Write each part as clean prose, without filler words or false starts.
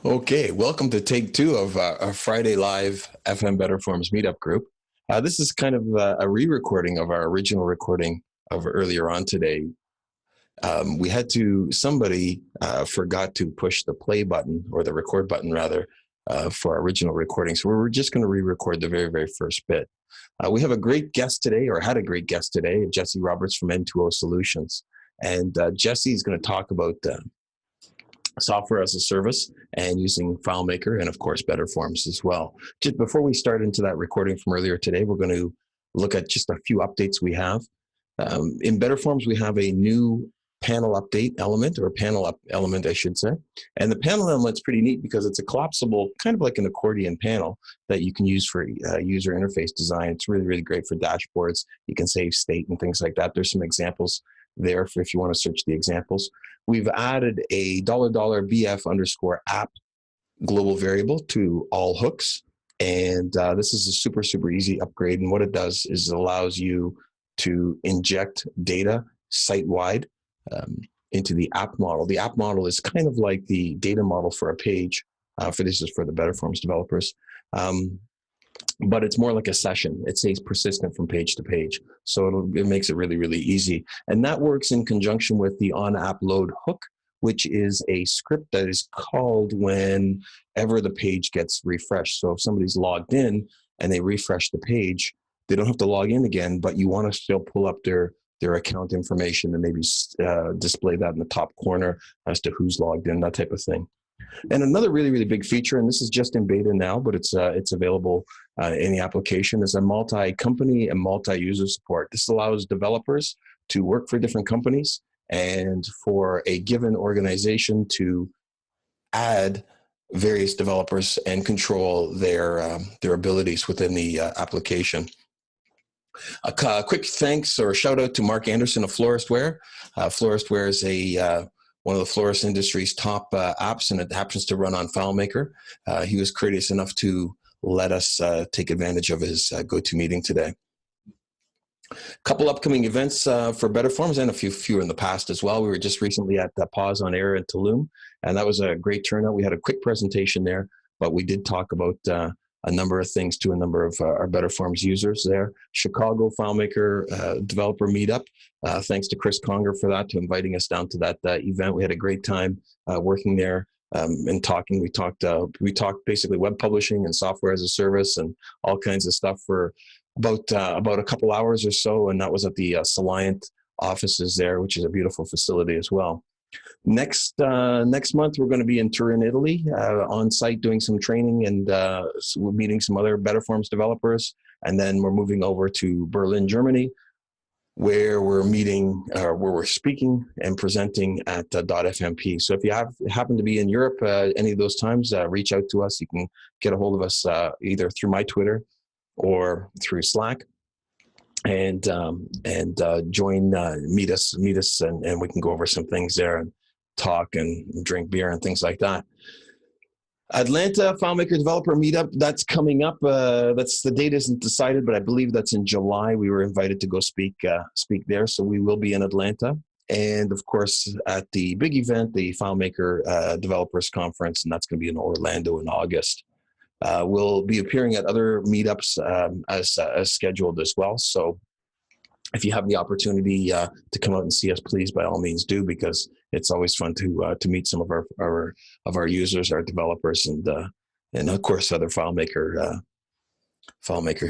Okay, welcome to take two of our Friday Live FM Better Forms meetup group. This is kind of a re-recording of our original recording of earlier on today. Somebody forgot to push the play button, or the record button rather, for our original recording. So we're just going to re-record the very, very first bit. We have a great guest today, or had a great guest today, Jesse Roberts from N2O Solutions. And Jesse is going to talk about software as a service and using FileMaker, and of course Better Forms as well. Just before we start into that recording from earlier today, we're going to look at just a few updates we have. In Better Forms, we have a new panel update element, or element, I should say. And the panel element's pretty neat because it's a collapsible, kind of like an accordion panel that you can use for user interface design. It's really, really great for dashboards. You can save state and things like that. There's some examples there for if you want to search the examples. We've added a $BF_app global variable to all hooks. And this is a super, super easy upgrade. And what it does is it allows you to inject data site-wide into the app model. The app model is kind of like the data model for a page. This is for the Better Forms developers. But it's more like a session. It stays persistent from page to page. So it makes it really, really easy. And that works in conjunction with the on-app load hook, which is a script that is called whenever the page gets refreshed. So if somebody's logged in and they refresh the page, they don't have to log in again, but you want to still pull up their account information and maybe display that in the top corner as to who's logged in, that type of thing. And another really, really big feature, and this is just in beta now, but it's available in the application, is a multi-company and multi-user support. This allows developers to work for different companies and for a given organization to add various developers and control their abilities within the application. A quick thanks or shout out to Mark Anderson of Floristware. Floristware is one of the florist industry's top apps, and it happens to run on FileMaker. He was courteous enough to let us take advantage of his GoToMeeting today. A couple upcoming events for Better Forms, and a few in the past as well. We were just recently at Pause on Air in Tulum, and that was a great turnout. We had a quick presentation there, but we did talk about a number of things to a number of our Better Forms users there. Chicago FileMaker developer meetup. Thanks to Chris Conger for that, to inviting us down to that event. We had a great time working there and talking. We talked basically web publishing and software as a service and all kinds of stuff for about a couple hours or so, and that was at the Soliant offices there, which is a beautiful facility as well. Next month, we're going to be in Turin, Italy, on site doing some training, and we're meeting some other Better Forms developers. And then we're moving over to Berlin, Germany, where we're speaking and presenting at .fmp. So if you happen to be in Europe any of those times, reach out to us. You can get a hold of us either through my Twitter or through Slack. And meet us, and we can go over some things there and talk and drink beer and things like that. Atlanta FileMaker Developer Meetup, that's coming up. The date isn't decided, but I believe that's in July. We were invited to go speak there, so we will be in Atlanta. And of course, at the big event, the FileMaker Developers Conference, and that's going to be in Orlando in August. We'll be appearing at other meetups as scheduled as well. So if you have the opportunity to come out and see us, please, by all means, do, because it's always fun to meet some of our users, our developers, and of course other FileMaker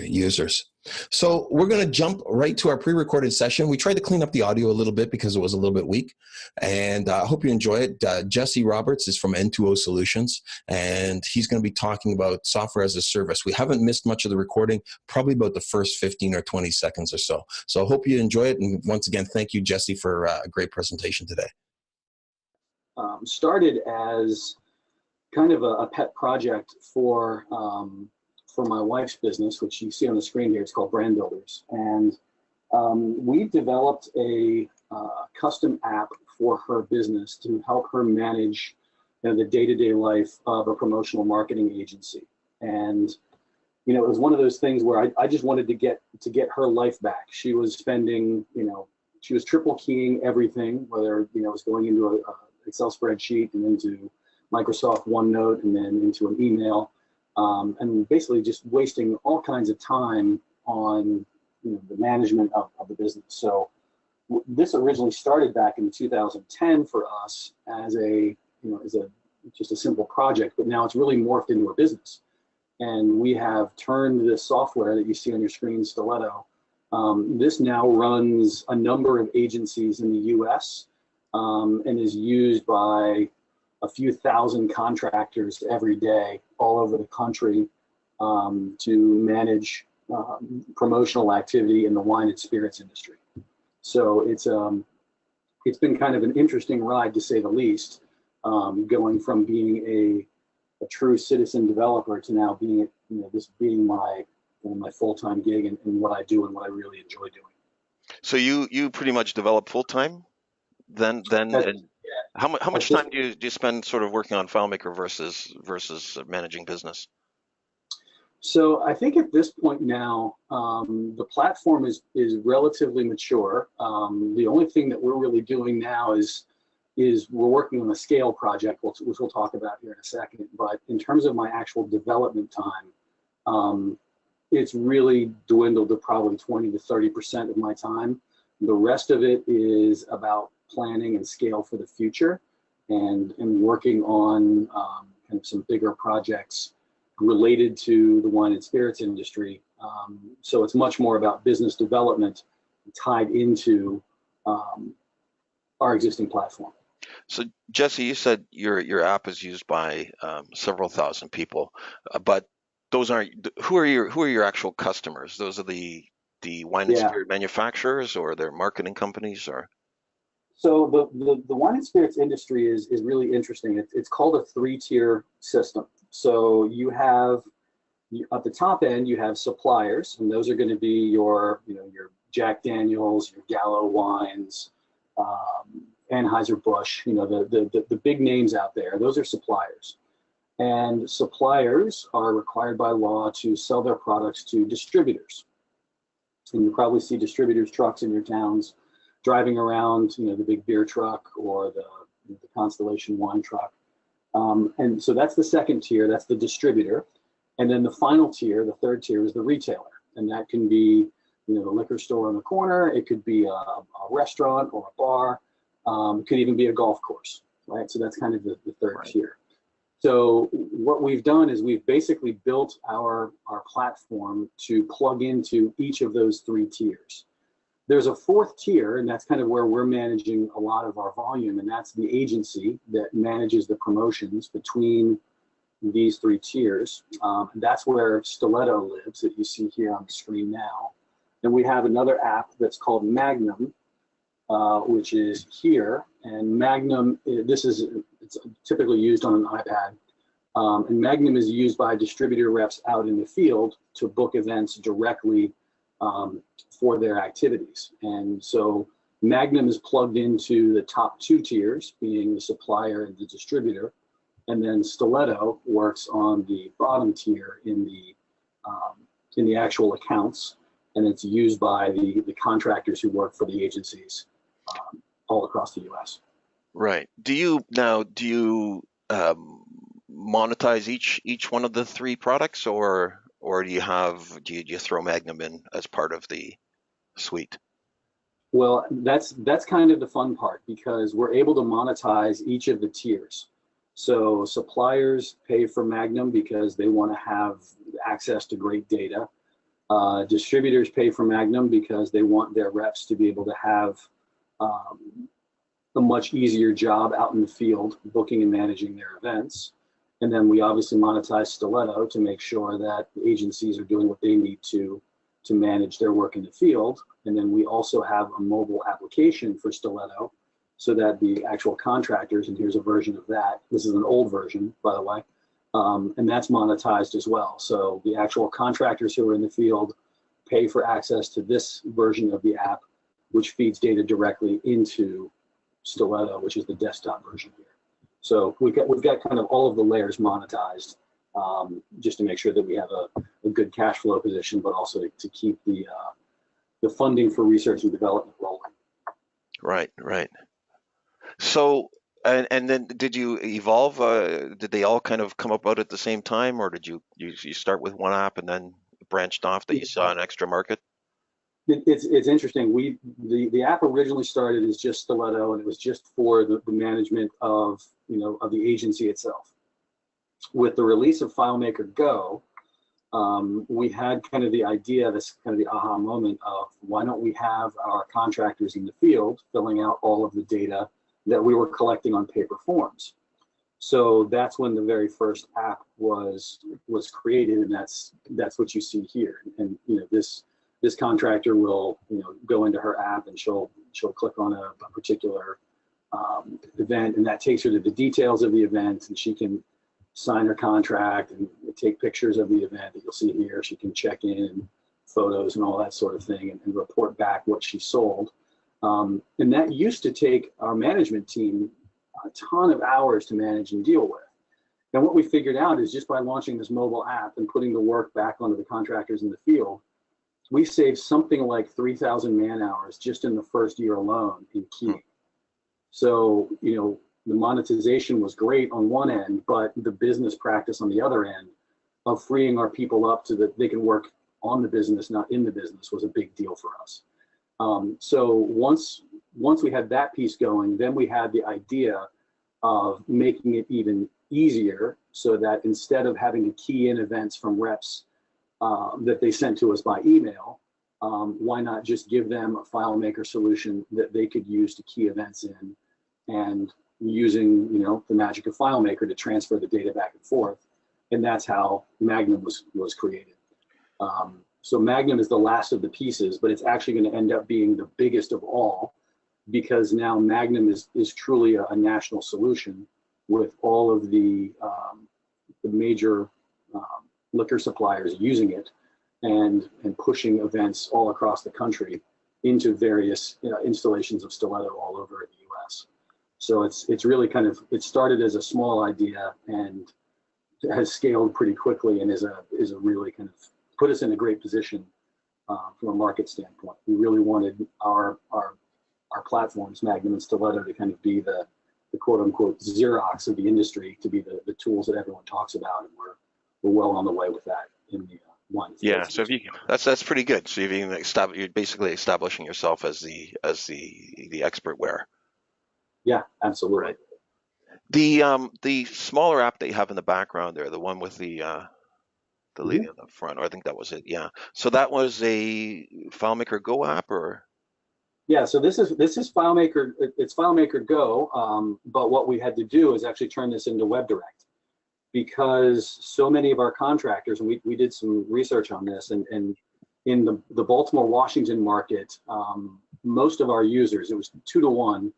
users. So we're going to jump right to our pre-recorded session. We tried to clean up the audio a little bit because it was a little bit weak, and I hope you enjoy it. Jesse Roberts is from N2O Solutions, and he's going to be talking about software as a service. We haven't missed much of the recording, probably about the first 15 or 20 seconds or so. So I hope you enjoy it, and once again, thank you, Jesse, for a great presentation today. Started as kind of a pet project for my wife's business, which you see on the screen here. It's called Brand Builders, and we've developed a custom app for her business to help her manage the day-to-day life of a promotional marketing agency. And it was one of those things where I just wanted to get her life back. She was spending, she was triple keying everything, whether, it was going into a Excel spreadsheet and into Microsoft OneNote and then into an email, and basically just wasting all kinds of time on, the management of the business. So this originally started back in 2010 for us as just a simple project, but now it's really morphed into a business. And we have turned this software that you see on your screen, Stiletto. This now runs a number of agencies in the US, and is used by a few thousand contractors every day all over the country, to manage promotional activity in the wine and spirits industry. So it's been kind of an interesting ride, to say the least, going from being a true citizen developer to now being, this being my full-time gig and what I do and what I really enjoy doing. So you pretty much develop full-time then, and how much time do you spend sort of working on FileMaker versus managing business? So I think at this point now, the platform is relatively mature. The only thing that we're really doing now is we're working on a scale project, which we'll talk about here in a second. But in terms of my actual development time, it's really dwindled to probably 20 to 30% of my time. The rest of it is about planning and scale for the future, and working on kind of some bigger projects related to the wine and spirits industry. So it's much more about business development tied into our existing platform. So Jesse, you said your app is used by several thousand people, but those aren't, who are your actual customers? Those are the wine and spirit manufacturers, or their marketing companies, or? So the wine and spirits industry is really interesting. It's called a 3-tier system. So you have, at the top end, you have suppliers, and those are going to be your Jack Daniels, your Gallo wines, Anheuser-Busch, the big names out there. Those are suppliers. And suppliers are required by law to sell their products to distributors. And you probably see distributors' trucks in your towns driving around, the big beer truck or the Constellation wine truck. And so that's the second tier, that's the distributor. And then the final tier, the third tier, is the retailer. And that can be, the liquor store on the corner. It could be a restaurant or a bar. It could even be a golf course, right? So that's kind of the third tier. So what we've done is we've basically built our platform to plug into each of those 3 tiers. There's a 4th tier, and that's kind of where we're managing a lot of our volume, and that's the agency that manages the promotions between these 3 tiers. And that's where Stiletto lives, that you see here on the screen now. And we have another app that's called Magnum, which is here. And Magnum, it's typically used on an iPad. And Magnum is used by distributor reps out in the field to book events directly for their activities. And so Magnum is plugged into the top 2 tiers, being the supplier and the distributor. And then Stiletto works on the bottom tier in the actual accounts. And it's used by the contractors who work for the agencies all across the US. Right. Do you monetize each one of the 3 products, or do you throw Magnum in as part of the suite? Well, that's kind of the fun part, because we're able to monetize each of the tiers. So suppliers pay for Magnum because they want to have access to great data. Distributors pay for Magnum because they want their reps to be able to have a much easier job out in the field, booking and managing their events. And then we obviously monetize Stiletto to make sure that the agencies are doing what they need to manage their work in the field. And then we also have a mobile application for Stiletto so that the actual contractors, and here's a version of that. This is an old version, by the way, and that's monetized as well. So the actual contractors who are in the field pay for access to this version of the app, which feeds data directly into Stiletto, which is the desktop version here. So we've got kind of all of the layers monetized just to make sure that we have a good cash flow position, but also to keep the funding for research and development rolling. Right, right. So, and then did you evolve? Did they all kind of come about at the same time, or did you start with one app and then branched off that you saw an extra market? It's interesting. The app originally started as just Stiletto, and it was just for the management of of the agency itself. With the release of FileMaker Go, we had kind of the idea, this kind of the aha moment of why don't we have our contractors in the field filling out all of the data that we were collecting on paper forms. So that's when the very first app was created, and that's what you see here. And this contractor will go into her app, and she'll click on a particular event, and that takes her to the details of the event, and she can sign her contract and take pictures of the event that you'll see here. She can check in and photos and all that sort of thing, and report back what she sold. And that used to take our management team a ton of hours to manage and deal with. And what we figured out is just by launching this mobile app and putting the work back onto the contractors in the field, we saved something like 3,000 man hours just in the first year alone in keying. So, the monetization was great on one end, but the business practice on the other end of freeing our people up so that they can work on the business, not in the business, was a big deal for us. So once we had that piece going, then we had the idea of making it even easier so that instead of having to key in events from reps that they sent to us by email, why not just give them a FileMaker solution that they could use to key events in, and using the magic of FileMaker to transfer the data back and forth. And that's how Magnum was created. So Magnum is the last of the pieces, but it's actually going to end up being the biggest of all, because now Magnum is truly a national solution with all of the major liquor suppliers using it and pushing events all across the country into various installations of Stiletto all over the US. So it's really it started as a small idea and has scaled pretty quickly, and is a really kind of put us in a great position from a market standpoint. We really wanted our platforms, Magnum and Stiletto, to kind of be the quote unquote Xerox of the industry, to be the tools that everyone talks about, and we're well on the way with that in the one. Yeah, so if you that's pretty good. So you're basically establishing yourself as the expert where. Yeah, absolutely. Right. The smaller app that you have in the background there, the one with the lady on the front, or I think that was it. Yeah. So that was a FileMaker Go app, or? Yeah. So this is FileMaker. It's FileMaker Go. But what we had to do is actually turn this into WebDirect, because so many of our contractors, and we did some research on this, and in the Baltimore, Washington market, most of our users, it was 2-to-1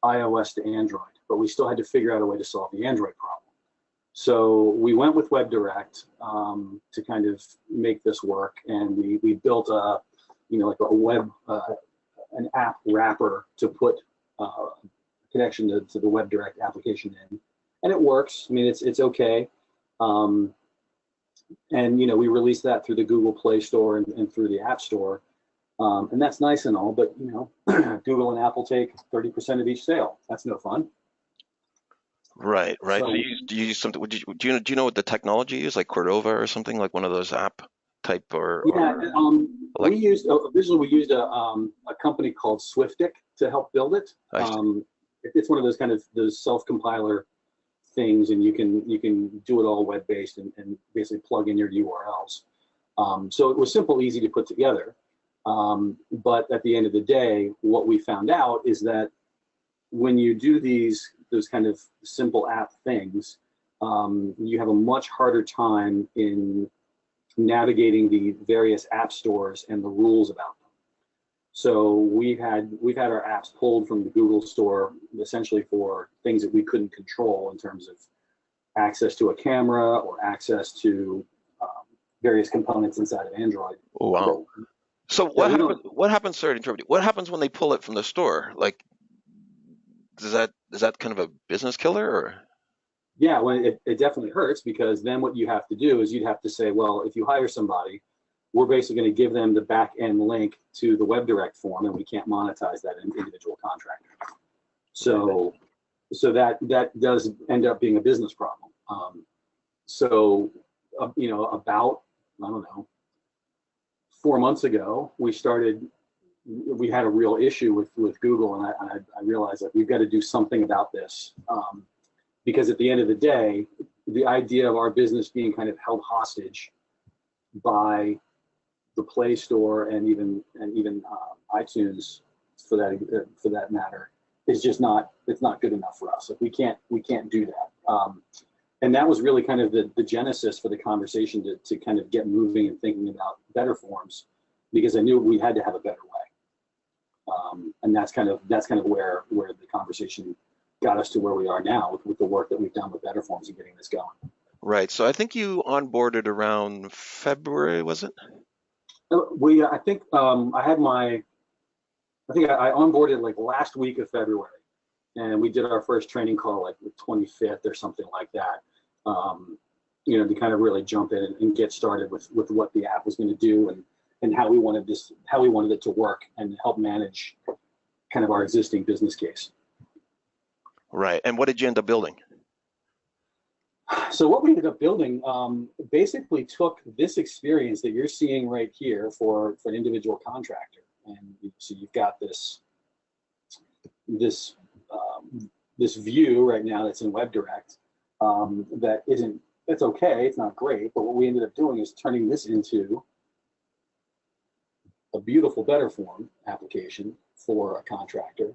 iOS to Android, but we still had to figure out a way to solve the Android problem. So we went with WebDirect to kind of make this work, and we built like a web an app wrapper to put connection to the WebDirect application in, and it works. I mean, it's okay. And we released that through the Google Play Store and through the App Store. And that's nice and all, but Google and Apple take 30% of each sale. That's no fun. Right. So you use something. Do you know what the technology is, like Cordova or something, like one of those app type, or? Yeah, we used originally we used a company called Swiftic to help build it. It's one of those kind of those self-compiler things, and you can do it all web-based and basically plug in your URLs. So it was simple, easy to put together. But at the end of the day, what we found out is that when you do those kind of simple app things, you have a much harder time in navigating the various app stores and the rules about them. So we've had our apps pulled from the Google store essentially for things that we couldn't control in terms of access to a camera or access to various components inside of Android. Oh, wow. So what happens? Sorry to interrupt you. What happens when they pull it from the store? Like, is that kind of a business killer, or? Yeah, well, it definitely hurts, because then what you have to do is you'd have to say, well, if you hire somebody, we're basically going to give them the back end link to the WebDirect form, and we can't monetize that individual contractor. So, that does end up being a business problem. About, I don't know, 4 months ago, we had a real issue with Google, and I realized that we've got to do something about this. Because at the end of the day, the idea of our business being kind of held hostage by the Play Store and even iTunes, for that matter, is just not good enough for us. Like, we can't do that. And that was really kind of the genesis for the conversation to kind of get moving and thinking about better forms, because I knew we had to have a better way. And that's kind of where the conversation got us to where we are now with the work that we've done with Better Forms and getting this going. Right. So I think you onboarded around February, was it? I think I onboarded like last week of February, and we did our first training call like the 25th or something like that. To kind of really jump in and get started with what the app was going to do, and how we wanted it to work and help manage kind of our existing business case. Right. And what did you end up building? So what we ended up building basically took this experience that you're seeing right here for an individual contractor, and so you've got this view right now that's in WebDirect that's okay, it's not great, but what we ended up doing is turning this into a beautiful Better Form application for a contractor.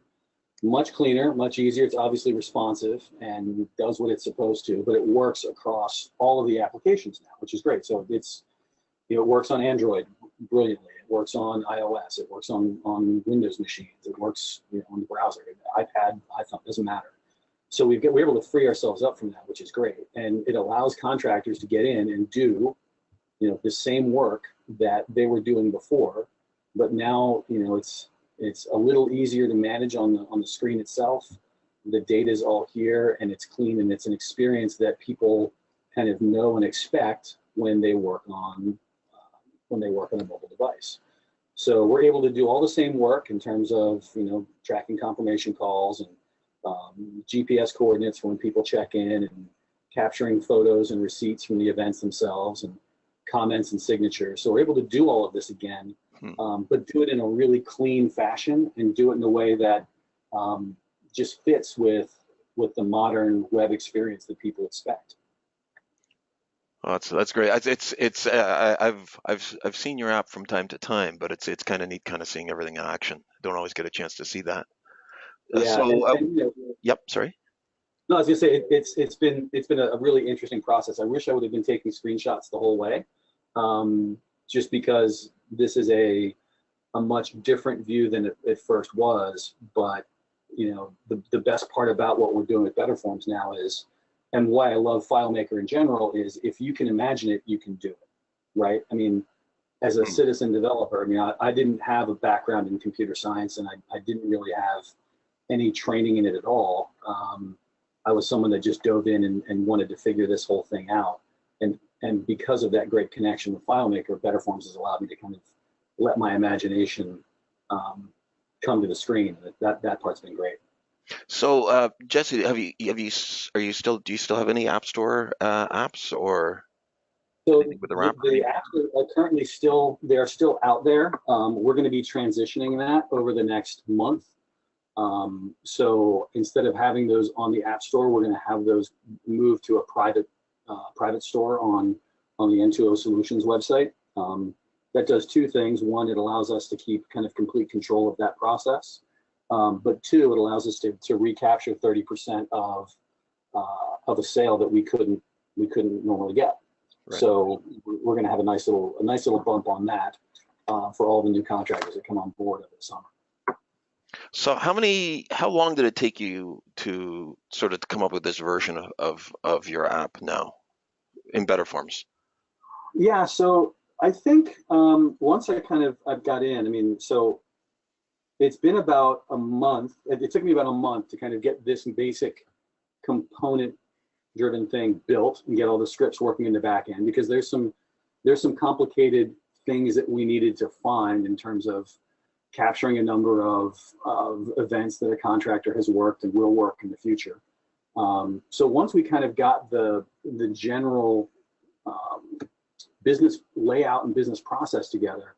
Much cleaner, much easier. It's obviously responsive and does what it's supposed to, but it works across all of the applications now, which is great. So it works on Android brilliantly. It works on iOS. It works on Windows machines. It works on the browser, iPad, iPhone, doesn't matter. So we're able to free ourselves up from that, which is great. And it allows contractors to get in and do, the same work that they were doing before, but now, it's a little easier to manage on the screen itself. The data is all here, and it's clean, and it's an experience that people kind of know and expect when they work on a mobile device. So we're able to do all the same work in terms of tracking confirmation calls and GPS coordinates for when people check in, and capturing photos and receipts from the events themselves, and comments and signatures. So we're able to do all of this again. But do it in a really clean fashion, and do it in a way that just fits with the modern web experience that people expect. Oh, that's great. I've seen your app from time to time, but it's kind of neat, kind of seeing everything in action. Don't always get a chance to see that. Yeah. Yep. Sorry. No, I was gonna say it's been a really interesting process. I wish I would have been taking screenshots the whole way, just because this is a much different view than it first was. But the best part about what we're doing with Better Forms now is, and why I love FileMaker in general, is if you can imagine it, you can do it, right? I mean, as a citizen developer, I didn't have a background in computer science, and I didn't really have any training in it at all. I was someone that just dove in and wanted to figure this whole thing out. And because of that great connection with FileMaker, Better Forms has allowed me to kind of let my imagination come to the screen. That part's been great. So Jesse, do you still have any App Store apps, or So with the the apps are currently still out there. We're going to be transitioning that over the next month. So instead of having those on the App Store, we're going to have those move to a private store on the N2O Solutions website. That does two things. One, it allows us to keep kind of complete control of that process. But two, it allows us to recapture 30% of a sale that we couldn't normally get. Right. So we're going to have a nice little bump on that for all the new contractors that come on board over the summer. So how long did it take you to sort of come up with this version of your app now in Better Forms? Yeah, so I think once I've got in, so it's been about a month. It took me about a month to kind of get this basic component driven thing built and get all the scripts working in the back end, because there's some complicated things that we needed to find in terms of capturing a number of events that a contractor has worked and will work in the future. So once we kind of got the general business layout and business process together,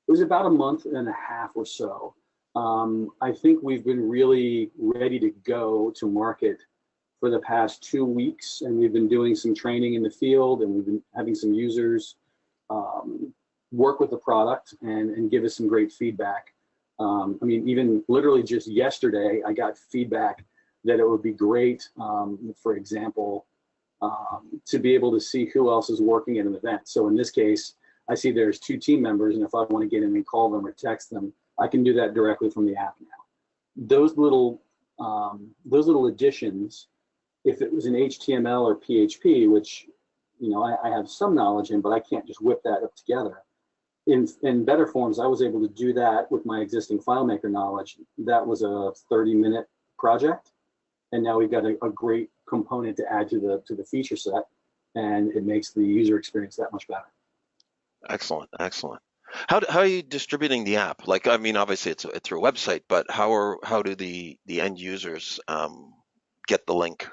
it was about a month and a half or so. I think we've been really ready to go to market for the past 2 weeks, and we've been doing some training in the field, and we've been having some users work with the product and give us some great feedback. I mean, even literally just yesterday, I got feedback that it would be great, for example, to be able to see who else is working at an event. So in this case, I see there's 2 team members, and if I want to get in and call them or text them, I can do that directly from the app now. Those little additions, if it was in HTML or PHP, which I have some knowledge in, but I can't just whip that up together. In Better Forms, I was able to do that with my existing FileMaker knowledge. That was a 30-minute project, and now we've got a great component to add to the feature set, and it makes the user experience that much better. Excellent, excellent. How are you distributing the app? Like, I mean, obviously it's through a website, but how do the end users get the link?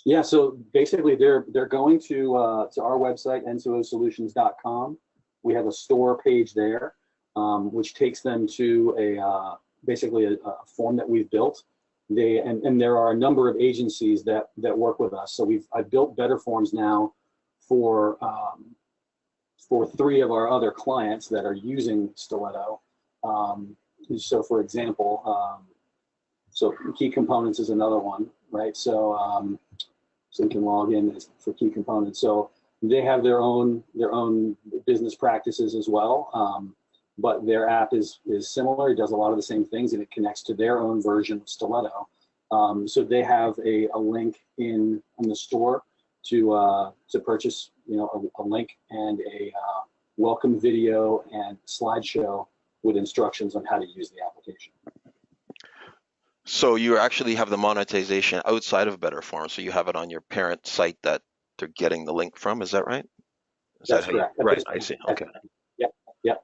Yeah, so basically they're going to our website, n2osolutions.com. We have a store page there, which takes them to basically a form that we've built. And there are a number of agencies that work with us. So I've built Better Forms now for 3 of our other clients that are using Stiletto. So for example, so Key Components is another one, right? So you can log in for Key Components. So they have their own business practices as well, but their app is similar. It does a lot of the same things, and it connects to their own version of Stiletto. So they have a link in the store to purchase, a link and a welcome video and slideshow with instructions on how to use the application. So you actually have the monetization outside of Better Forms. So you have it on your parent site that they're getting the link from. Is that right? That's correct. Right. I see. Okay. Yeah.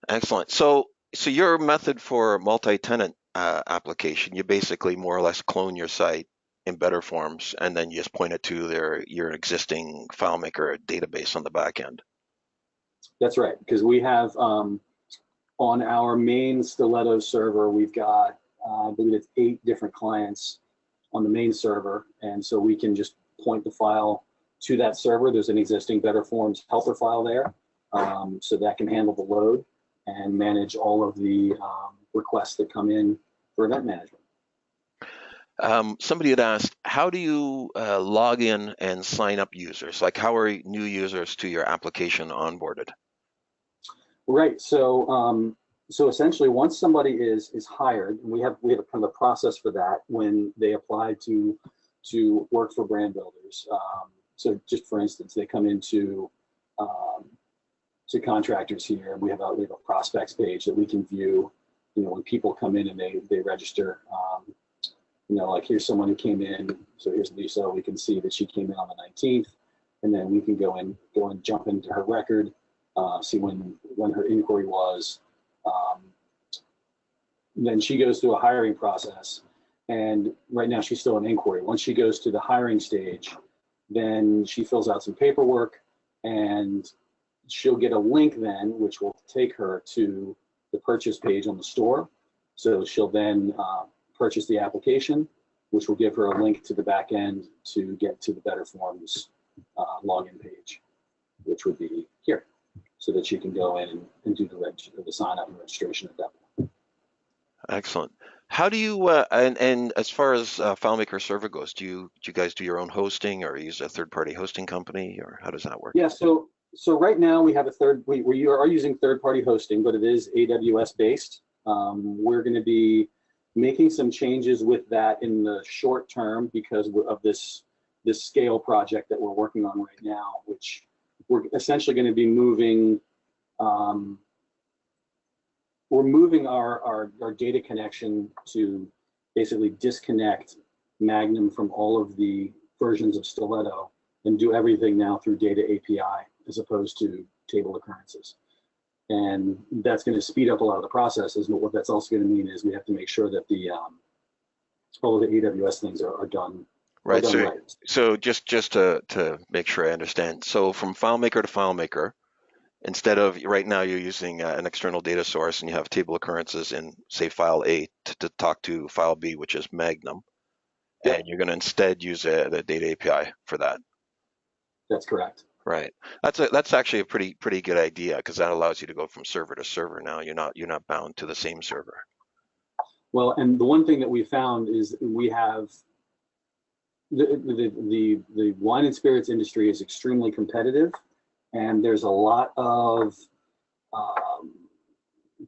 Excellent. So your method for multi-tenant application, you basically more or less clone your site in Better Forms, and then you just point it to your existing FileMaker database on the back end. That's right, because we have on our main Stiletto server, we've got I believe it's 8 different clients on the main server, and so we can just point the file to that server. There's an existing Better Forms helper file there, so that can handle the load and manage all of the requests that come in for event management. Somebody had asked, how do you log in and sign up users? Like, how are new users to your application onboarded? Right. So essentially, once somebody is hired, and we have a kind of a process for that when they apply to work for Brand Builders. So just for instance, they come into to contractors here, and we have a prospects page that we can view. When people come in and they register. Like here's someone who came in. So here's Lisa. We can see that she came in on the 19th, and then we can go and jump into her record, see when her inquiry was. Then she goes through a hiring process, and right now she's still in inquiry. Once she goes to the hiring stage, then she fills out some paperwork, and she'll get a link then, which will take her to the purchase page on the store. So she'll then purchase the application, which will give her a link to the back end to get to the Better Forms login page, which would be here, so that she can go in and do the sign up and registration at that point. Excellent. How do you and as far as FileMaker Server goes, do you guys do your own hosting, or use a third-party hosting company, or how does that work? Yeah. So right now we have we are using third-party hosting, but it is AWS based. We're going to be making some changes with that in the short term because of this scale project that we're working on right now, which we're essentially going to be moving. We're moving our data connection to basically disconnect Magnum from all of the versions of Stiletto and do everything now through data API as opposed to table occurrences. And that's going to speed up a lot of the processes. But what that's also going to mean is we have to make sure that the all of the AWS things are done Right. done So, right. so just to make sure I understand. So from FileMaker to FileMaker, instead of right now you're using an external data source and you have table occurrences in say file A to talk to file B, which is Magnum, Yep, and you're going to instead use the data API for that. that's correct. Right. That's actually a pretty good idea because that allows you to go from server to server now. You're not bound to the same server. Well, and the one thing that we found is we have the wine and spirits industry is extremely competitive, and there's a lot of um,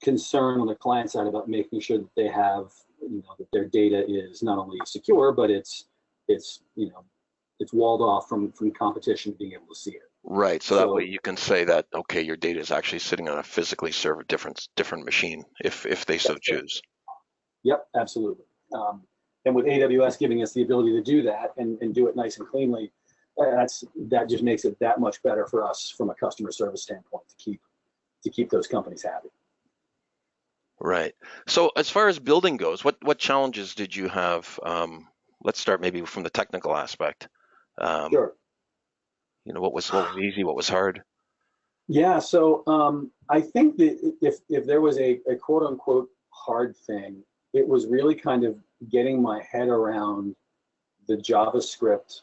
concern on the client side about making sure that they have, that their data is not only secure, but it's it's walled off from competition being able to see it. Right. So that way So you can say that, okay, your data is actually sitting on a physically served different machine if they so that's it. choose. Yep, absolutely. And with AWS giving us the ability to do that and do it nice and cleanly, that just makes it that much better for us from a customer service standpoint to keep those companies happy. Right. So as far as building goes, what challenges did you have? Let's start maybe from the technical aspect. Um, Sure. what was easy, what was hard? Yeah. So I think that if there was a quote unquote hard thing, it was really kind of getting my head around the JavaScript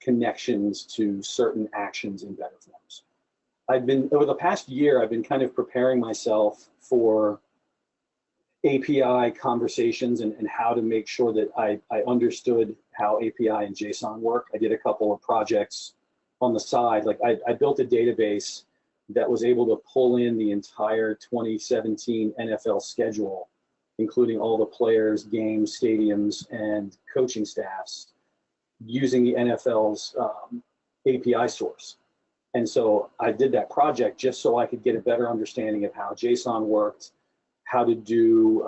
connections to certain actions in Better Forms. Over the past year, I've been kind of preparing myself for API conversations and how to make sure that I understood how API and JSON work. I did a couple of projects on the side. Like I built a database that was able to pull in the entire 2017 NFL schedule, including all the players, games, stadiums, and coaching staffs using the NFL's API source. And so I did that project just so I could get a better understanding of how JSON worked, how to do,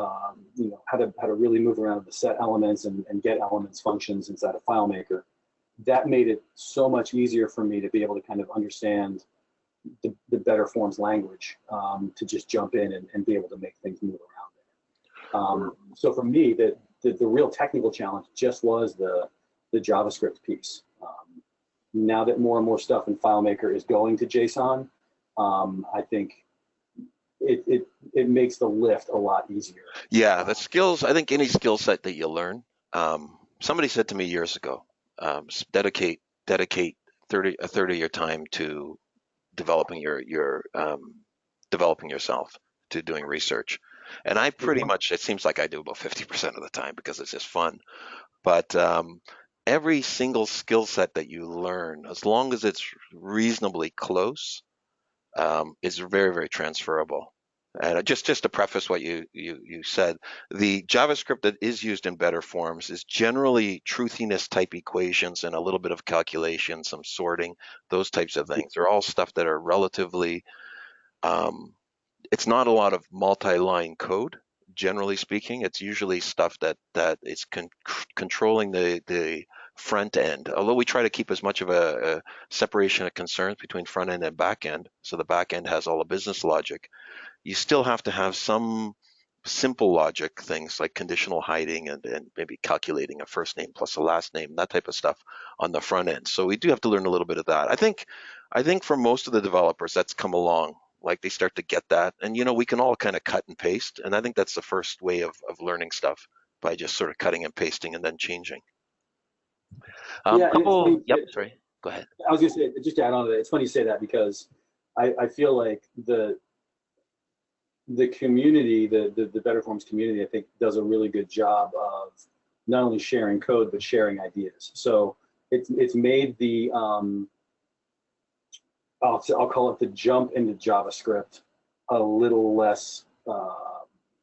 how to really move around the set elements and get elements functions inside of FileMaker. That made it so much easier for me to be able to kind of understand the Better Forms language, to just jump in and be able to make things move around there. So for me, the real technical challenge just was the JavaScript piece. Now that more and more stuff in FileMaker is going to JSON, I think it makes the lift a lot easier. Yeah, the skills, I think any skill set that you learn, somebody said to me years ago, dedicate a third of your time to developing developing yourself, to doing research. And I pretty much, it seems like I do about 50% of the time because it's just fun. But every single skill set that you learn, as long as it's reasonably close, is very, very transferable. And just to preface what you said, the JavaScript that is used in Better Forms is generally truthiness type equations and a little bit of calculation, some sorting, those types of things. They're all stuff that are relatively, it's not a lot of multi-line code. Generally speaking, it's usually stuff that is controlling the front end. Although we try to keep as much of a separation of concerns between front end and back end, so the back end has all the business logic. You still have to have some simple logic, things like conditional hiding and maybe calculating a first name plus a last name, that type of stuff on the front end. So we do have to learn a little bit of that. I think for most of the developers, that's come along. Like they start to get that, and we can all kind of cut and paste, and I think that's the first way of learning stuff, by just sort of cutting and pasting and then changing. Yeah, and it's funny. Yep, sorry, go ahead. I was going to say, just to add on to that, it's funny you say that because I feel like the community, the Better Forms community, I think does a really good job of not only sharing code but sharing ideas. So it's made the I'll call it the jump into JavaScript a little less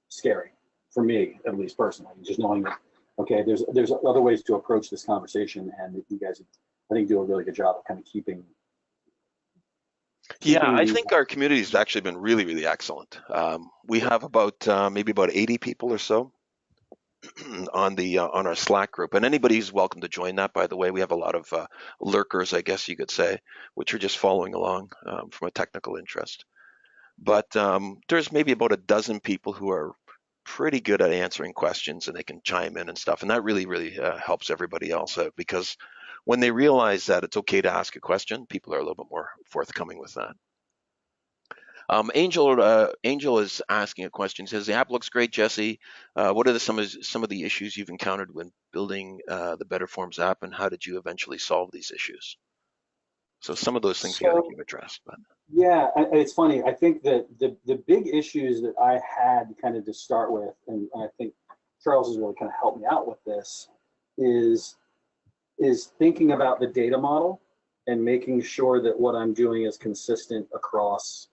scary for me, at least personally. Just knowing that, okay, there's other ways to approach this conversation, and you guys, I think, do a really good job of kind of keeping. Yeah, I think our community has actually been really, really excellent. We have about maybe about 80 people or so on our Slack group, and anybody's welcome to join that. By the way, we have a lot of lurkers, I guess you could say, which are just following along from a technical interest. But there's maybe about a dozen people who are pretty good at answering questions, and they can chime in and stuff, and that really helps everybody else out, because when they realize that it's okay to ask a question, people are a little bit more forthcoming with that. Angel is asking a question. He says, the app looks great, Jesse. What are some of the issues you've encountered when building the Better Forms app, and how did you eventually solve these issues? So some of those things I think you've addressed. But yeah, it's funny. I think that the big issues that I had kind of to start with, and I think Charles has really kind of helped me out with this, is thinking about the data model and making sure that what I'm doing is consistent across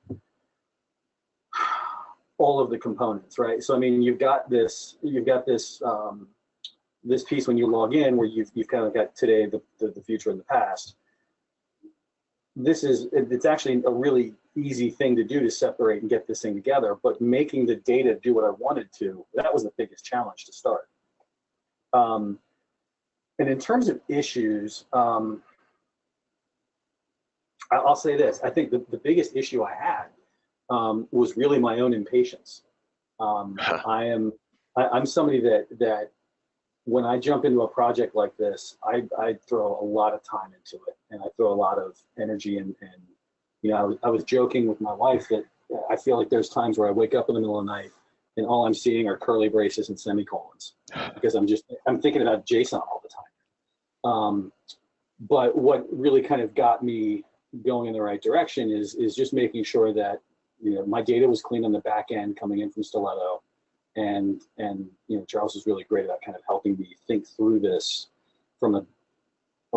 all of the components, right? So I mean, you've got this this piece when you log in where you've kind of got today, the future, and the past. It's actually a really easy thing to do to separate and get this thing together, but making the data do what I wanted to, that was the biggest challenge to start. And in terms of issues, I'll say this. I think the biggest issue I had was really my own impatience. I'm somebody that when I jump into a project like this, I throw a lot of time into it, and I throw a lot of energy. And you know, I was joking with my wife that I feel like there's times where I wake up in the middle of the night and all I'm seeing are curly braces and semicolons because I'm thinking about JSON all the time. But what really kind of got me going in the right direction is just making sure that, you know, my data was clean on the back end coming in from Stiletto. And you know, Charles is really great about kind of helping me think through this from a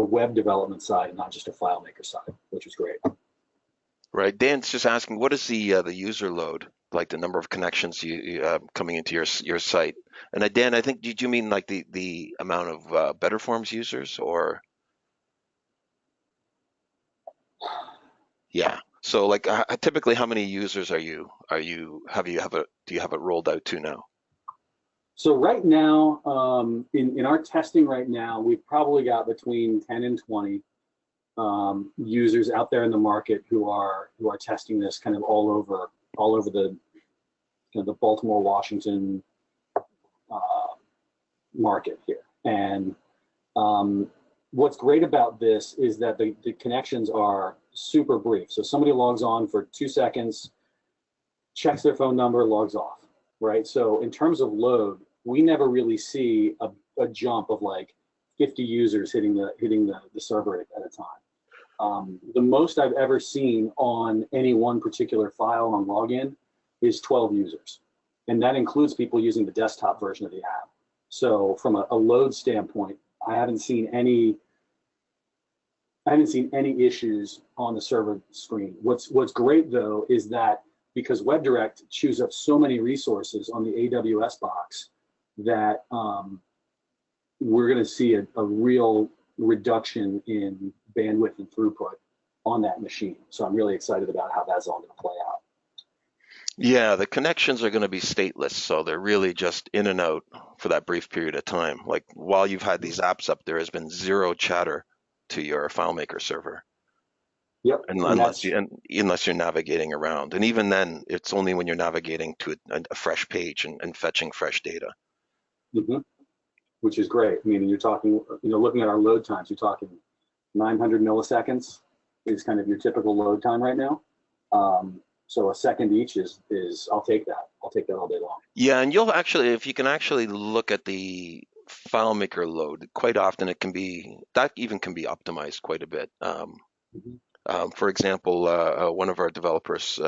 web development side and not just a FileMaker side, which was great. right, Dan's just asking, what is the user load, like the number of connections you coming into your site? And Dan, I think, did you mean like the amount of Better Forms users, or? Yeah. So like typically how many users do you have it rolled out to now? So right now, in our testing right now, we've probably got between 10 and 20 users out there in the market who are testing this kind of all over the, you know, the Baltimore, Washington market here. And what's great about this is that the connections are super brief. So somebody logs on for 2 seconds, checks their phone number, logs off, right? So in terms of load, we never really see a jump of like 50 users hitting the server at a time. The most I've ever seen on any one particular file on login is 12 users. And that includes people using the desktop version of the app. So from a load standpoint, I haven't seen any issues on the server screen. What's great though is that because WebDirect chews up so many resources on the AWS box that we're going to see a real reduction in bandwidth and throughput on that machine. So I'm really excited about how that's all going to play out. Yeah, the connections are going to be stateless, so they're really just in and out for that brief period of time. Like while you've had these apps up, there has been zero chatter to your FileMaker server. Yep. Unless you're navigating around, and even then, it's only when you're navigating to a fresh page and fetching fresh data. Mm-hmm. Which is great. I mean, you're talking, you know, looking at our load times, you're talking 900 milliseconds is kind of your typical load time right now. So a second each is I'll take that. I'll take that all day long. Yeah, and you'll actually, if you can actually look at the FileMaker load, quite often it can be optimized quite a bit. For example, one of our developers,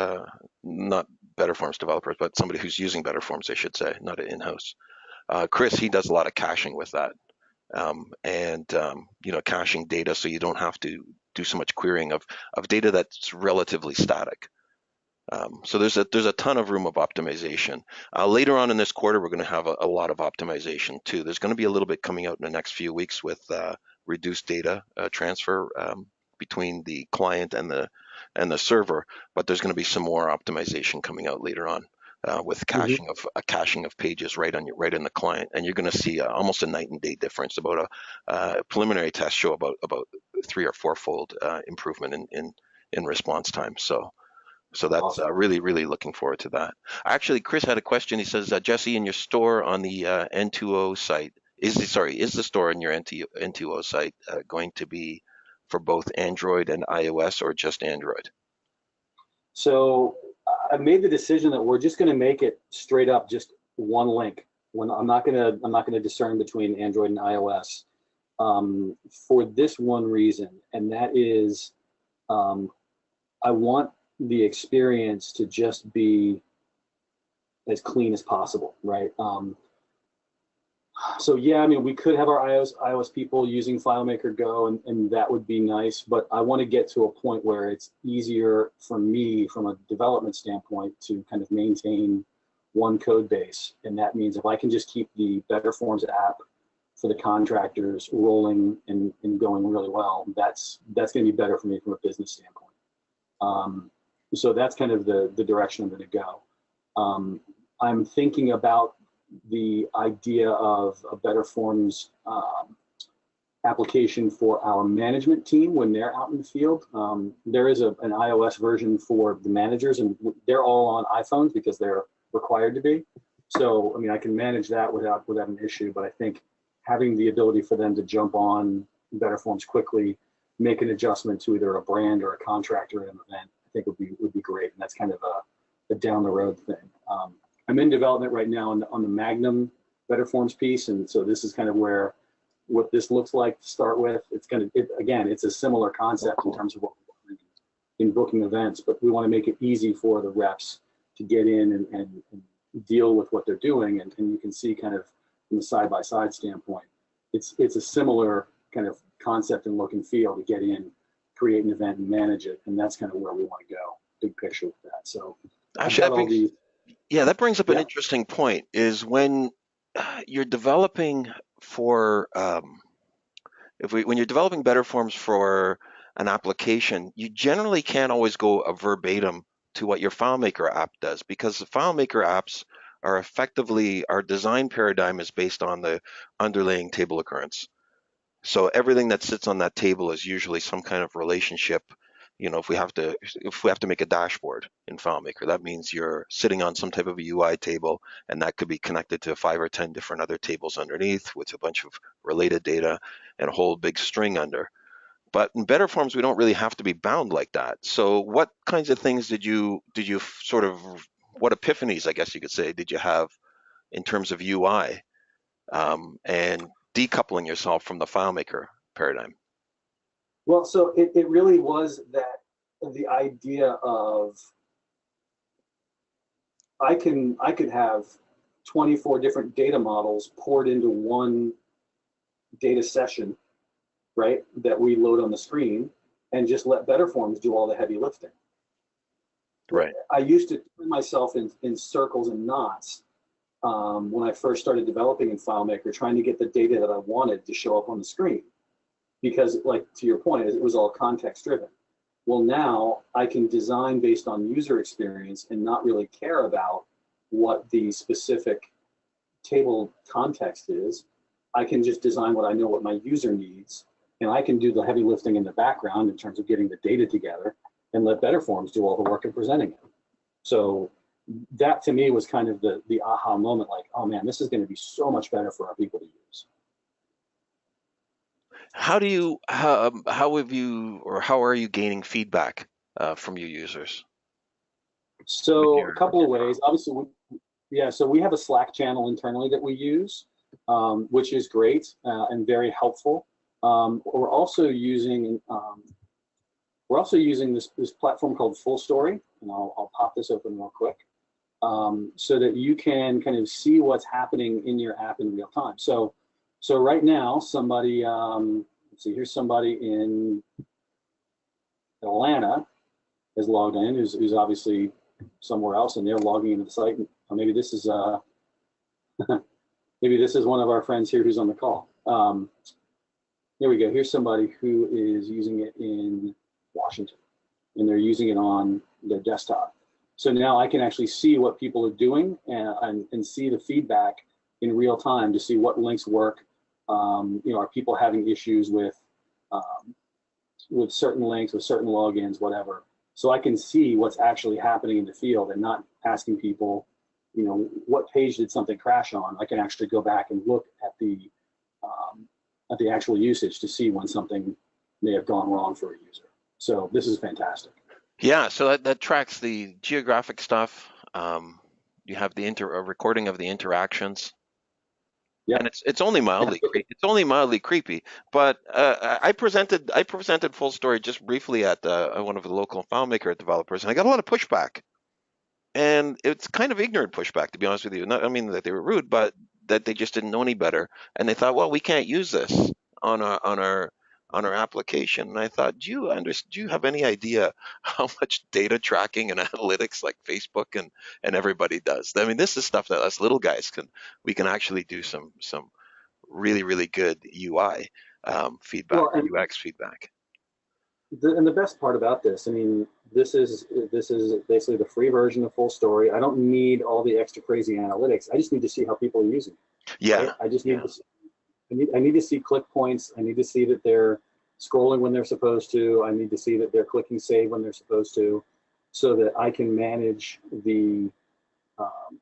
not Better Forms developers, but somebody who's using Better Forms, I should say, not in-house. Chris, he does a lot of caching with that, you know, caching data so you don't have to do so much querying of data that's relatively static. So there's a ton of room of optimization. Later on in this quarter, we're going to have a lot of optimization too. There's going to be a little bit coming out in the next few weeks with reduced data transfer between the client and the server, but there's going to be some more optimization coming out later on. with Mhm. caching of pages right in the client, and you're going to see almost a night and day difference. About a preliminary tests show about 3 or 4-fold improvement in response time. So that's Awesome. really looking forward to that. Actually, Chris had a question. He says, Jesse, in your store on the N2O site, is the store in your N2O site going to be for both Android and iOS, or just Android? So I made the decision that we're just going to make it straight up just one link. When I'm not gonna discern between Android and iOS for this one reason, and that is um, I want the experience to just be as clean as possible, right? So yeah, I mean, we could have our iOS people using FileMaker Go, and that would be nice. But I want to get to a point where it's easier for me, from a development standpoint, to kind of maintain one code base. And that means if I can just keep the Better Forms app for the contractors rolling and going really well, that's going to be better for me from a business standpoint. So that's kind of the direction I'm going to go. I'm thinking about the idea of a Better Forms application for our management team when they're out in the field. There is an iOS version for the managers, and they're all on iPhones because they're required to be. So, I mean, I can manage that without an issue, but I think having the ability for them to jump on Better Forms quickly, make an adjustment to either a brand or a contractor in an event, I think would be great. And that's kind of a down the road thing. I'm in development right now on the Magnum Better Forms piece, and so this is kind of where what this looks like to start with. It's again, it's a similar concept in terms of what we're doing in booking events, but we want to make it easy for the reps to get in and deal with what they're doing, and you can see kind of from the side-by-side standpoint, it's a similar kind of concept and look and feel to get in, create an event, and manage it, and that's kind of where we want to go, big picture with that. So Actually, that brings up an Yeah. interesting point, is when you're developing for when you're developing Better Forms for an application, you generally can't always go a verbatim to what your FileMaker app does, because the FileMaker apps are effectively, our design paradigm is based on the underlying table occurrence. So everything that sits on that table is usually some kind of relationship. You know, if we have to make a dashboard in FileMaker, that means you're sitting on some type of a UI table, and that could be connected to 5 or 10 different other tables underneath with a bunch of related data and a whole big string under. But in Better Forms, we don't really have to be bound like that. So what kinds of things did you sort of, what epiphanies, I guess you could say, did you have in terms of UI and decoupling yourself from the FileMaker paradigm? Well, so it really was that the idea of I could have 24 different data models poured into one data session, right, that we load on the screen, and just let Better Forms do all the heavy lifting. Right. I used to turn myself in circles and knots when I first started developing in FileMaker, trying to get the data that I wanted to show up on the screen. Because, like, to your point, it was all context driven. Well, now I can design based on user experience and not really care about what the specific table context is. I can just design what I know what my user needs, and I can do the heavy lifting in the background in terms of getting the data together, and let Better Forms do all the work of presenting it. So that to me was kind of the aha moment, like, oh man, this is going to be so much better for our people to use. How have you, or how are you gaining feedback from your users? So a couple of ways. Obviously, so we have a Slack channel internally that we use, which is great and very helpful. We're also using this platform called FullStory, and I'll pop this open real quick, so that you can kind of see what's happening in your app in real time. So right now, somebody, let's see, here's somebody in Atlanta is logged in, who's obviously somewhere else, and they're logging into the site. And maybe this is maybe this is one of our friends here who's on the call. There we go. Here's somebody who is using it in Washington, and they're using it on their desktop. So now I can actually see what people are doing and see the feedback in real time to see what links work. Are people having issues with certain links, with certain logins, whatever. So I can see what's actually happening in the field and not asking people, what page did something crash on? I can actually go back and look at the actual usage to see when something may have gone wrong for a user. So this is fantastic. Yeah, so that tracks the geographic stuff. You have the recording of the interactions. Yeah. And it's only mildly creepy. But I presented Full Story just briefly at one of the local FileMaker developers, and I got a lot of pushback. And it's kind of ignorant pushback, to be honest with you. Not, I mean that they were rude, but that they just didn't know any better, and they thought, well, we can't use this on our application. And I thought, do you have any idea how much data tracking and analytics like Facebook and everybody does? I mean, this is stuff that us little guys we can actually do some really, really good UI feedback, Well, and UX feedback. the best part about this, I mean, this is basically the free version of Full Story. I don't need all the extra crazy analytics. I just need to see how people are using it. Yeah. Right? I just need to I need to see click points. I need to see that they're scrolling when they're supposed to. I need to see that they're clicking save when they're supposed to, so that I can manage the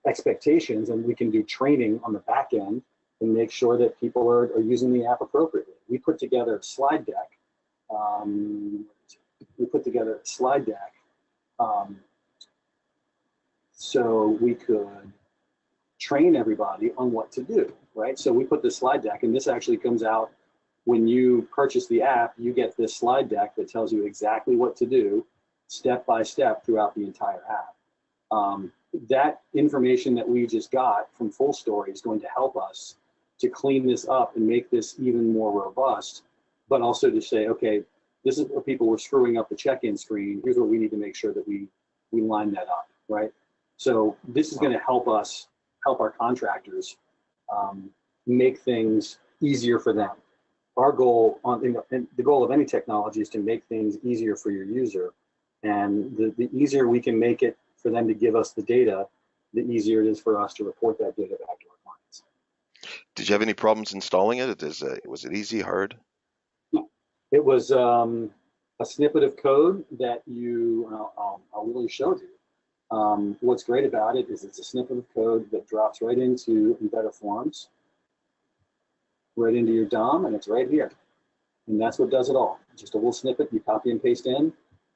expectations, and we can do training on the back end and make sure that people are using the app appropriately. We put together a slide deck. So we could train everybody on what to do, right? So we put this slide deck, and this actually comes out when you purchase the app. You get this slide deck that tells you exactly what to do, step by step, throughout the entire app. That information that we just got from Full Story is going to help us to clean this up and make this even more robust, but also to say, okay, this is where people were screwing up the check-in screen. Here's what we need to make sure that we line that up, right? So this is going to help us help our contractors make things easier for them. Our goal and the goal of any technology is to make things easier for your user, and the easier we can make it for them to give us the data, the easier it is for us to report that data back to our clients. Did you have any problems installing it? Was it easy, hard? It was a snippet of code that I'll really show you. What's great about it is it's a snippet of code that drops right into Embedded Forms, right into your DOM, and it's right here. And that's what does it all. Just a little snippet you copy and paste in,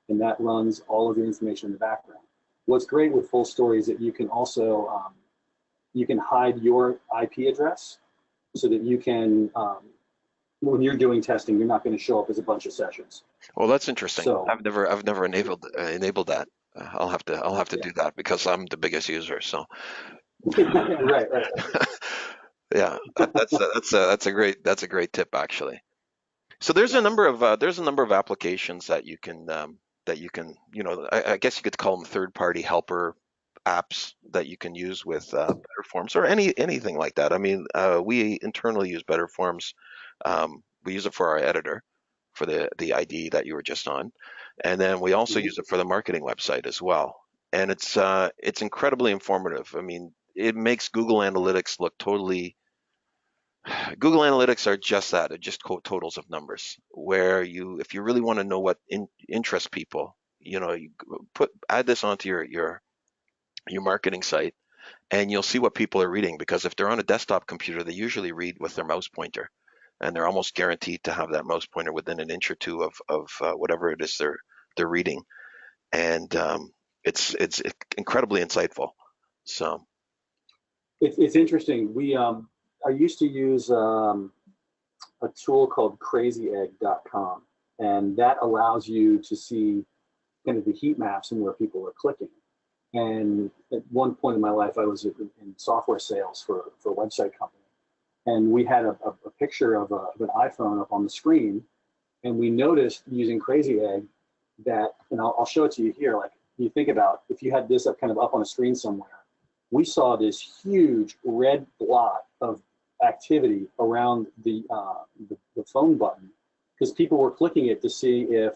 and that runs all of your information in the background. What's great with Full Story is that you can also you can hide your IP address, so that you can when you're doing testing, you're not going to show up as a bunch of sessions. Well, that's interesting. So, I've never enabled that. I'll have to do that because I'm the biggest user. So right. yeah, that's a great tip actually. So there's a number of applications that you can I guess you could call them third-party helper apps that you can use with Better Forms or anything like that. I mean, we internally use Better Forms. We use it for our editor, for the IDE that you were just on, and then we also use it for the marketing website as well. And it's incredibly informative. I mean, it makes Google Analytics look totally. Google Analytics are just that. They're just totals of numbers. Where if you really want to know what interests people, you add this onto your marketing site, and you'll see what people are reading. Because if they're on a desktop computer, they usually read with their mouse pointer, and they're almost guaranteed to have that mouse pointer within an inch or two of whatever it is they're reading, and it's incredibly insightful. So It's interesting. I used to use a tool called crazyegg.com, and that allows you to see kind of the heat maps and where people are clicking. And at one point in my life, I was in software sales for a website company, and we had a picture of an iPhone up on the screen, and we noticed using Crazy Egg that, and I'll show it to you here. Like, you think about if you had this up on a screen somewhere, we saw this huge red blot of activity around the phone button, because people were clicking it to see if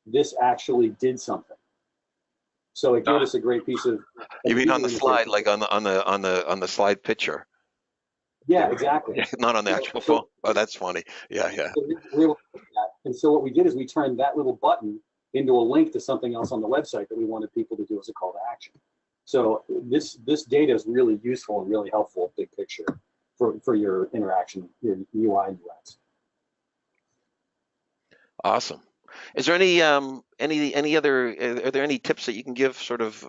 this actually did something. So it gave Ah, us a great piece of you mean on user the interface. slide, like on the slide picture? Yeah, exactly. Not on the So, actual phone. so Oh, that's funny. Yeah, yeah. so we were able to do that. And so what we did is we turned that little button into a link to something else on the website that we wanted people to do as a call to action. So this data is really useful and really helpful, big picture, for your interaction, your UI and UX. Awesome. Is there any other are there any tips that you can give sort of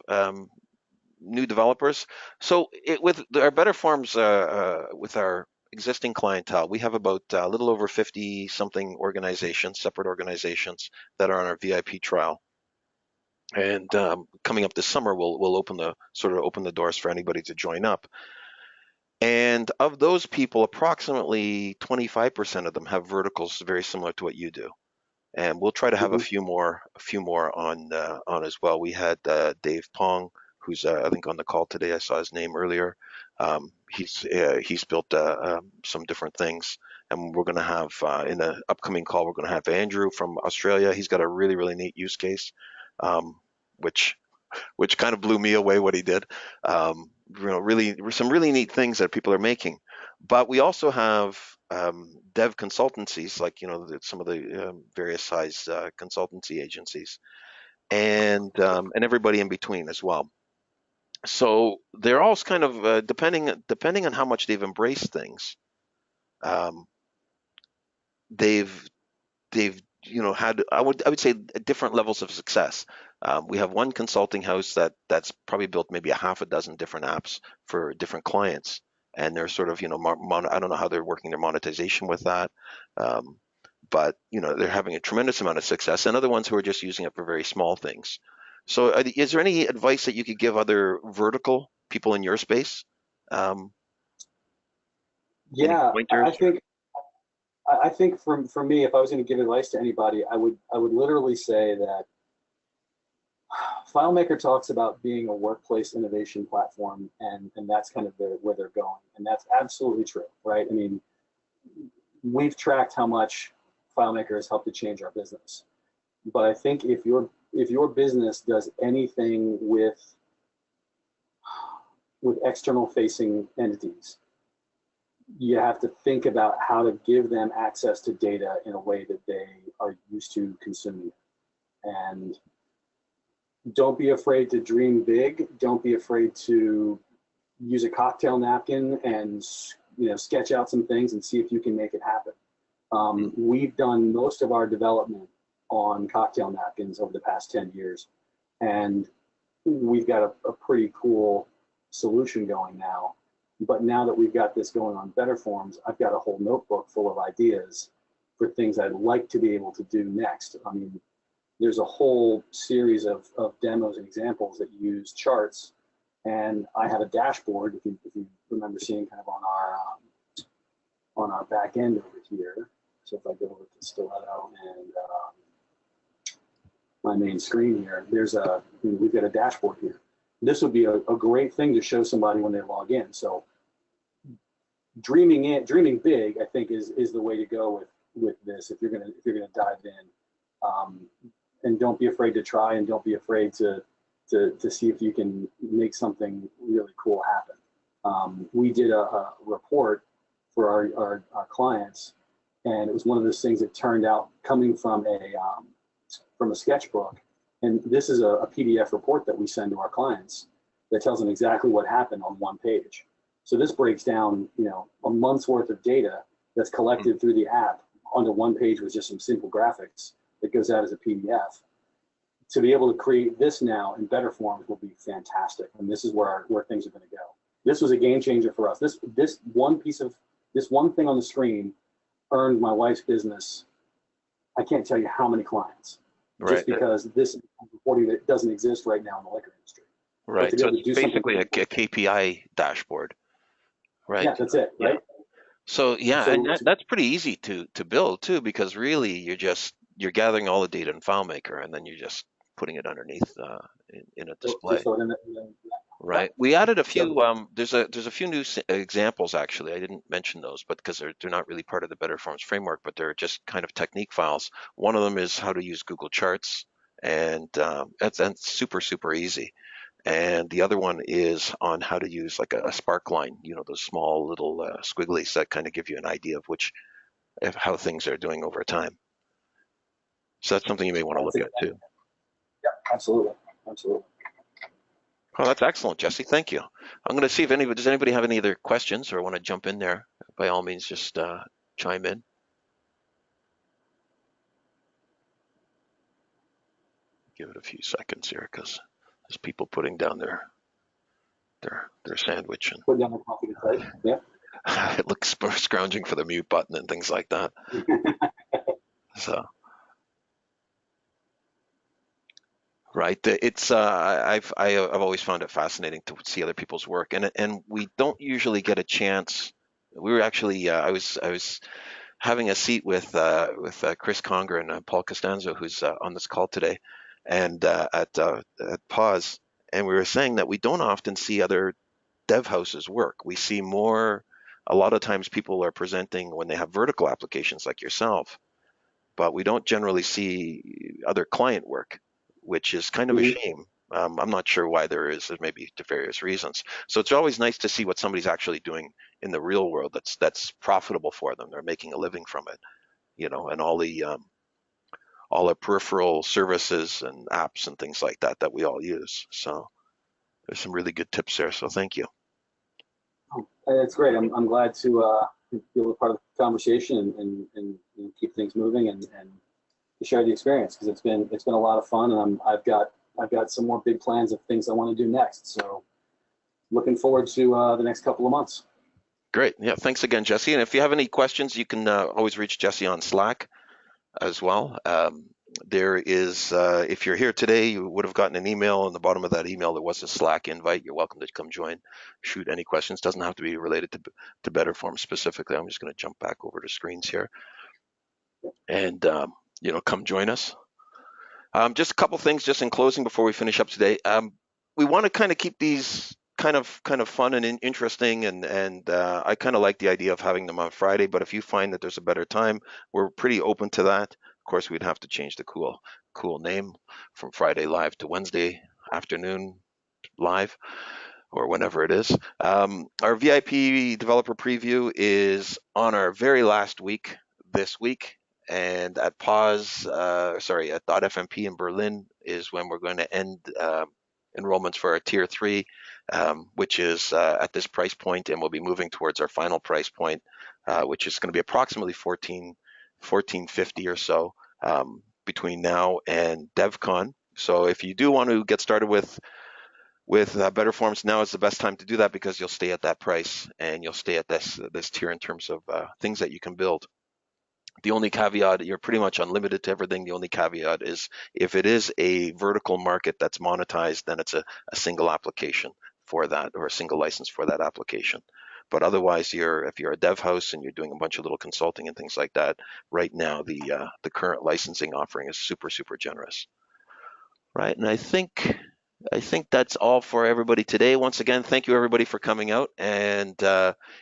new developers? So with our Better Forms with our existing clientele, we have about a little over 50 something organizations, separate organizations that are on our VIP trial. And coming up this summer, we'll open the doors for anybody to join up. And of those people, approximately 25% of them have verticals very similar to what you do. And we'll try to have a Mhm. few more on as well. We had Dave Pong, who's I think on the call today. I saw his name earlier. He's built some different things, and we're going to have in the upcoming call we're going to have Andrew from Australia. He's got a really neat use case, um, which which kind of blew me away what he did. Really some really neat things that people are making. But we also have dev consultancies, like some of the various size consultancy agencies, and everybody in between as well. So they're all kind of depending on how much they've embraced things. Um, they've they've had I would say different levels of success. We have one consulting house that's probably built maybe a half a dozen different apps for different clients, and they're sort of I don't know how they're working their monetization with that, um, but they're having a tremendous amount of success, and other ones who are just using it for very small things. So, is there any advice that you could give other vertical people in your space? Um, any Yeah, pointers? I think for me, if I was going to give advice to anybody, I would literally say that FileMaker talks about being a workplace innovation platform, and that's kind of where they're going, and that's absolutely true, right? I mean, we've tracked how much FileMaker has helped to change our business, but I think if your business does anything with external facing entities, you have to think about how to give them access to data in a way that they are used to consuming it. And don't be afraid to dream big. Don't be afraid to use a cocktail napkin and sketch out some things and see if you can make it happen. We've done most of our development on cocktail napkins over the past 10 years, and we've got a pretty cool solution going now. But now that we've got this going on Better Forms, I've got a whole notebook full of ideas for things I'd like to be able to do next. I mean, there's a whole series of demos and examples that use charts, and I have a dashboard, if you remember seeing kind of on our back end over here. So if I go over to Stiletto and my main screen here, we've got a dashboard here. This would be a great thing to show somebody when they log in. So dreaming big, I think is the way to go with this if you're gonna dive in. And don't be afraid to try, and don't be afraid to see if you can make something really cool happen. We did a report for our clients, and it was one of those things that turned out coming from a sketchbook. And this is a PDF report that we send to our clients that tells them exactly what happened on one page. So this breaks down, a month's worth of data that's collected through the app onto one page with just some simple graphics that goes out as a PDF. To be able to create this now in Better Forms will be fantastic, and this is where things are going to go. This was a game changer for us. This one thing on the screen earned my wife's business, I can't tell you how many clients, Right. just because this reporting that doesn't exist right now in the liquor industry. But to Right. be So able to it's do something, basically a KPI dashboard, right? yeah, that's it, Yeah. right? So yeah, and So that's pretty easy to build too, because really you're gathering all the data in FileMaker and then you're just putting it underneath in a display. just so Right. We added a so few. There's a few new examples actually. I didn't mention those, but because they're not really part of the Better Forms framework, but they're just kind of technique files. One of them is how to use Google Charts, and that's super, super easy. And the other one is on how to use like a spark line, those small little squigglies that kind of give you an idea of how things are doing over time. So that's something you may want to That's look it. at too. Yeah, absolutely. Absolutely. Oh, that's excellent, Jesse. Thank you. I'm going to see if does anybody have any other questions or want to jump in there? By all means, just chime in. Give it a few seconds here because there's people putting down their sandwich and Put down the coffee to type. Yeah. it looks scrounging for the mute button and things like that. So, right, it's I've always found it fascinating to see other people's work, and we don't usually get a chance. We were actually I was having a seat with Chris Conger and Paul Costanzo, who's on this call today, and at Pause, and we were saying that we don't often see other dev houses work. We see more. A lot of times, people are presenting when they have vertical applications like yourself, but we don't generally see other client work, which is kind of a Mhm. shame. I'm not sure why there is, maybe to various reasons. So it's always nice to see what somebody's actually doing in the real world that's profitable for them. They're making a living from it, and all the peripheral services and apps and things like that that we all use. So there's some really good tips there. So thank you. It's great. I'm glad to be able to be part of the conversation and keep things moving and to share the experience because it's been a lot of fun and I've got some more big plans of things I want to do next. So looking forward to the next couple of months. Great. Yeah. Thanks again, Jesse. And if you have any questions, you can always reach Jesse on Slack as well. There is, if you're here today, you would have gotten an email. On the bottom of that email, there was a Slack invite. You're welcome to come join, shoot any questions. Doesn't have to be related to Betterform specifically. I'm just going to jump back over to screens here and, come join us. Just a couple things just in closing before we finish up today. We want to kind of keep these kind of fun and interesting, and I kind of like the idea of having them on Friday, but if you find that there's a better time, we're pretty open to that. Of course, we'd have to change the cool name from Friday live to Wednesday afternoon live or whenever it is. Our VIP developer preview is on our very last week this week, and at at .fmp in Berlin is when we're going to end enrollments for our tier 3, which is at this price point, and we'll be moving towards our final price point, which is going to be approximately $14.50 or so between now and DevCon. So if you do want to get started with Betterforms, now is the best time to do that because you'll stay at that price and you'll stay at this tier in terms of things that you can build. The only caveat, you're pretty much unlimited to everything. The only caveat is if it is a vertical market that's monetized, then it's a single application for that or a single license for that application. But otherwise, if you're a dev house and you're doing a bunch of little consulting and things like that, right now the current licensing offering is super, super generous. Right, and I think that's all for everybody today. Once again, thank you everybody for coming out. And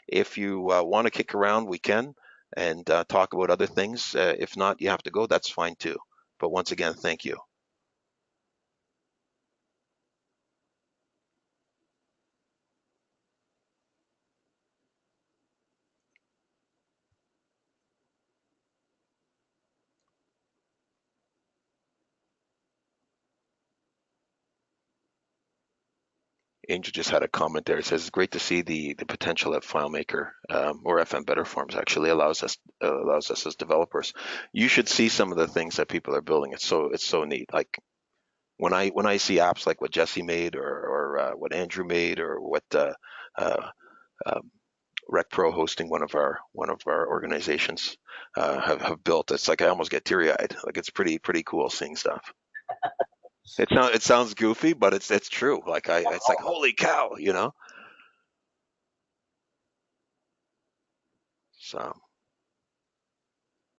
if you want to kick around, we can and talk about other things. If not, you have to go. That's fine too. But once again, thank you. Angel just had a comment there. It says it's great to see the potential that FileMaker or FM Betterforms actually allows us as developers. You should see some of the things that people are building. It's so neat. Like when I see apps like what Jesse made or what Andrew made or what RecPro hosting one of our organizations have built, it's like I almost get teary-eyed. Like it's pretty cool seeing stuff. It sounds goofy, but it's true. Like it's like holy cow, So.